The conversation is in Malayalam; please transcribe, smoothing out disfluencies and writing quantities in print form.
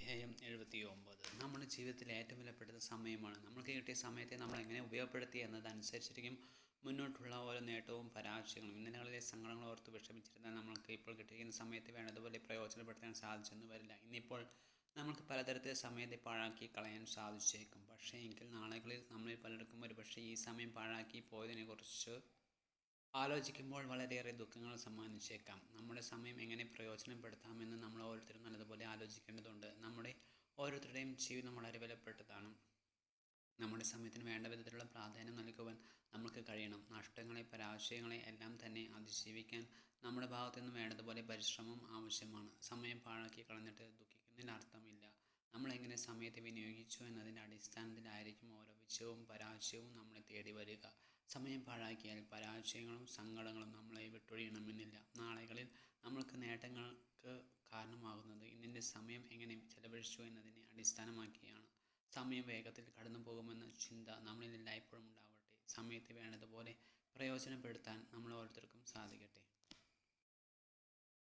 അധ്യായം 79. നമ്മുടെ ജീവിതത്തിലെ ഏറ്റവും വിലപ്പെട്ട സമയമാണ്. നമ്മൾക്ക് കിട്ടിയ സമയത്തെ നമ്മൾ എങ്ങനെ ഉപയോഗപ്പെടുത്തി എന്നതനുസരിച്ചിരിക്കും മുന്നോട്ടുള്ള ഓരോ നേട്ടവും പരാജയങ്ങളും. ഇന്നലകളിലെ സങ്കടങ്ങൾ ഓർത്ത് വിഷമിച്ചിരുന്നാൽ നമ്മൾക്ക് ഇപ്പോൾ കിട്ടിയിരിക്കുന്ന സമയത്ത് വേണ്ടതുപോലെ പ്രയോജനപ്പെടുത്താൻ സാധിച്ചെന്ന് വരില്ല. ഇന്നിപ്പോൾ നമുക്ക് പലതരത്തിൽ സമയത്തെ പാഴാക്കി കളയാൻ സാധിച്ചേക്കും. പക്ഷേ എങ്കിൽ നാളുകളിൽ നമ്മളിൽ പലർക്കും ഒരുപക്ഷെ ഈ സമയം പാഴാക്കി പോയതിനെക്കുറിച്ച് ആലോചിക്കുമ്പോൾ വളരെയേറെ ദുഃഖങ്ങൾ സമ്മാനിച്ചേക്കാം. നമ്മുടെ സമയം എങ്ങനെ പ്രയോജനപ്പെടുത്താമെന്ന് നമ്മൾ ഓരോരുത്തരും നല്ലതുപോലെ ആലോചിക്കേണ്ടതുണ്ട്. നമ്മുടെ ഓരോരുത്തരുടെയും ജീവിതം വളരെ വിലപ്പെട്ടതാണ്. നമ്മുടെ സമയത്തിന് വേണ്ട വിധത്തിലുള്ള പ്രാധാന്യം നൽകുവാൻ നമുക്ക് കഴിയണം. നഷ്ടങ്ങളെ, പരാജയങ്ങളെ എല്ലാം തന്നെ അതിജീവിക്കാൻ നമ്മുടെ ഭാഗത്തു നിന്നും വേണ്ടതുപോലെ പരിശ്രമം ആവശ്യമാണ്. സമയം പാഴാക്കി കളഞ്ഞിട്ട് ദുഃഖിക്കുന്നതിൽ അർത്ഥമില്ല. നമ്മൾ എങ്ങനെ സമയത്തെ വിനിയോഗിച്ചു എന്നതിൻ്റെ അടിസ്ഥാനത്തിലായിരിക്കും ഓരോ വിജയവും പരാജയവും നമ്മളെ തേടി വരിക. സമയം പാഴാക്കിയാൽ പരാജയങ്ങളും സങ്കടങ്ങളും നമ്മളെ വിട്ടൊഴിയണമെന്നില്ല. നാളുകളിൽ നമ്മൾക്ക് നേട്ടങ്ങൾക്ക് കാരണമാകുന്നത് ഇന്നിൻ്റെ സമയം എങ്ങനെ ചെലവഴിച്ചു എന്നതിനെ അടിസ്ഥാനമാക്കിയാണ്. സമയം വേഗത്തിൽ കടന്നു പോകുമെന്ന ചിന്ത നമ്മളിൽ എല്ലായ്പ്പോഴും ഉണ്ടാവട്ടെ. സമയത്തെ വേണ്ടതുപോലെ പ്രയോജനപ്പെടുത്താൻ നമ്മൾ ഓരോരുത്തർക്കും സാധിക്കട്ടെ.